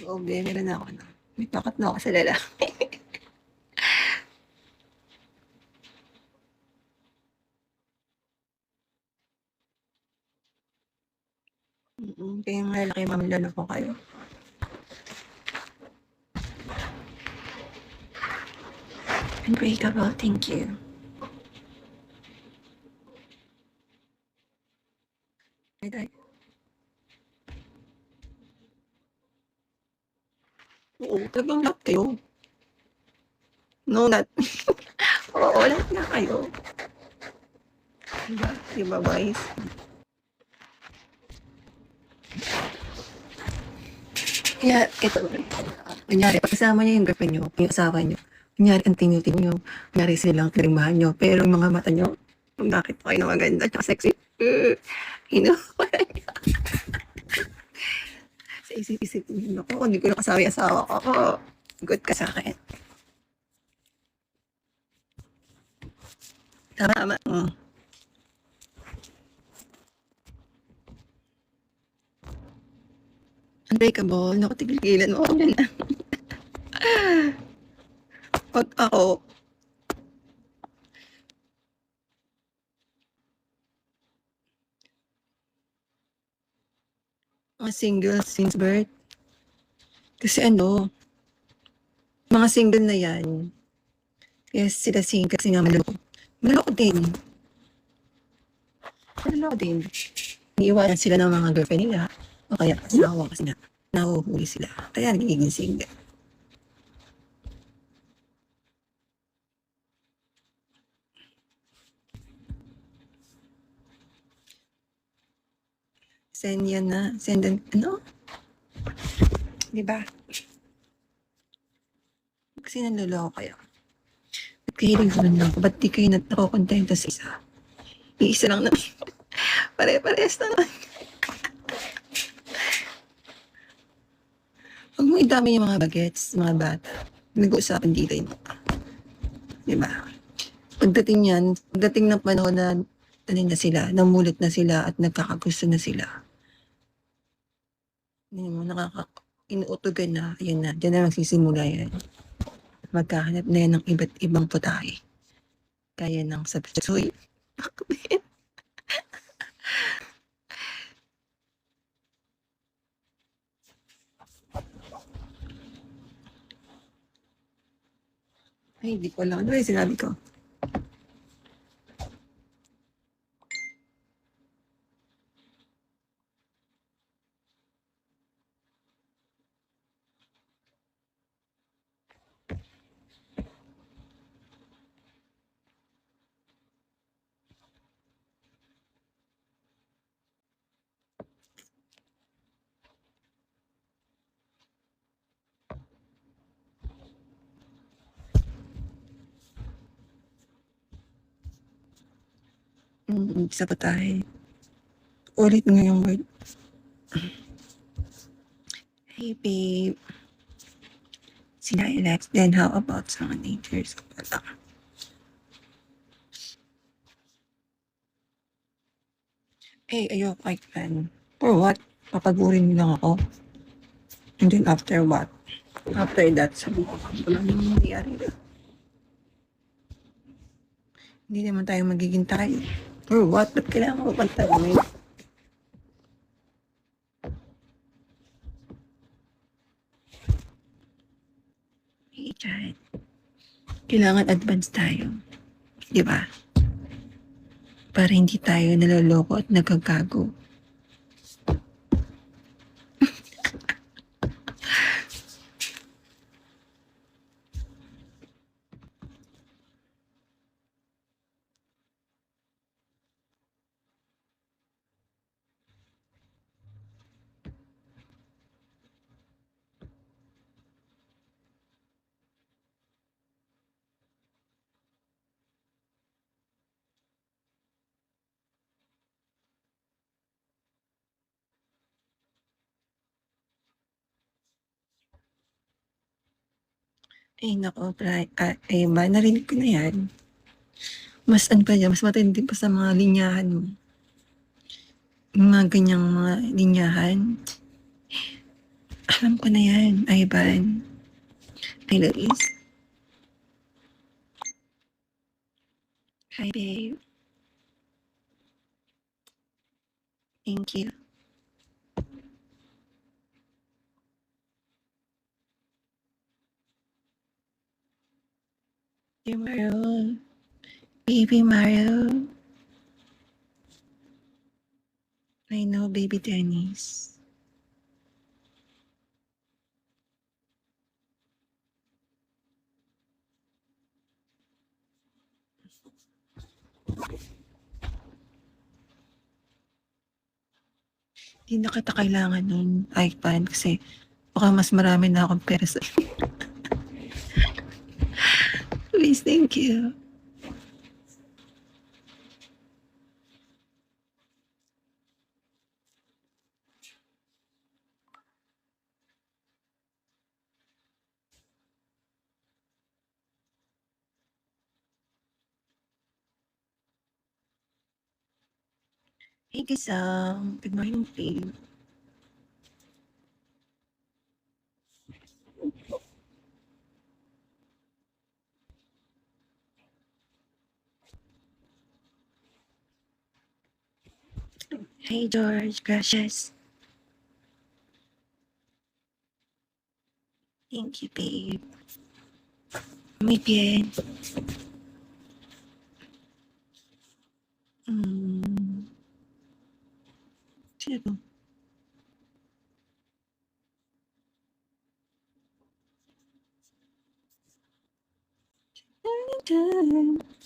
Oo, be, meron na ako, no? May takot na ako sa lalaki. Kayong lalaki, manloloko kayo. Unbreakable, thank you. Ay, oo, talagang lahat kayo. No, not. Oo, lahat nga kayo. Diba? Diba, boys? Kaya, ito, kunyari, pagkasama niyo yung girlfriend niyo, yung asawa niyo, kunyari, ang tingin niyo, kunyari silang karimbahan niyo, pero yung mga mata niyo, kung bakit kayo na maganda, tsaka sexy, inuwala niyo. Sa isip-isip niyo, ako, hindi ko nakasama yung asawa ko, ako, good ka sa akin. Tama, Unbreakable, naku, tigilan mo ako dyan. Pag ako, mga single since birth, kasi ano, mga single na yan, kaya sila single kasi nga maloko. Maloko din. Maloko din. Iniiwanan sila ng mga girlfriend nila, o kaya asawa kasi nga, nahuhuli sila. Kaya nagiging single. Send yan na, send an, ano? Diba? Kasi nanloloko kayo. Ba't kayo nagsaman lang? Ba't di kayo nakokontento sa isa? Iisa lang naman. Pare-parehas na naman. Huwag mo idami yung mga bagets, mga bata. Nag-uusapan dito yun. Diba? Pagdating yan, pagdating ng panahon na ano na sila, namulat na sila at nagkakagusto na sila. Hindi mo inuutogan na, ayun na, dyan na magsisimula yan. Magkahanap na yan ng iba't ibang putahe. Kaya ng substitute. Ay, hindi ko alam. Ano ba yung sinabi ko? Sa putahe. Ulit nga yung word. Hey, babe. Sina Alex, then how about sa mga natures ko pala? Eh, ayoko kay fan. For what? Papagurin lang ako. And then after what? After that, sabi ko, wala nang nangyayari. Hindi naman tayo magiging tayo. For what? Ba't kailangan ko pagtanongin? Hey, Chad. Kailangan advance tayo. Di ba? Para hindi tayo naloloko at nagkagago. Ay, nako, ba, narinig ko na yan. Mas ano pa yan, mas matindi pa sa mga linyahan mo. Yung mga ganyang mga linyahan. Alam ko na yan, Ivan. Hi, Luis. Hi, babe. Thank you. Dear Mario. Baby Mario. I know, baby Dennis. Hindi na kita kailangan nun, Ivan, kasi baka mas marami na akong pera sa Please, thank you. Hey, Gisang. Good morning, babe. Hey, George. Gracias. Thank you, babe. Muy bien. Mm. Sino to?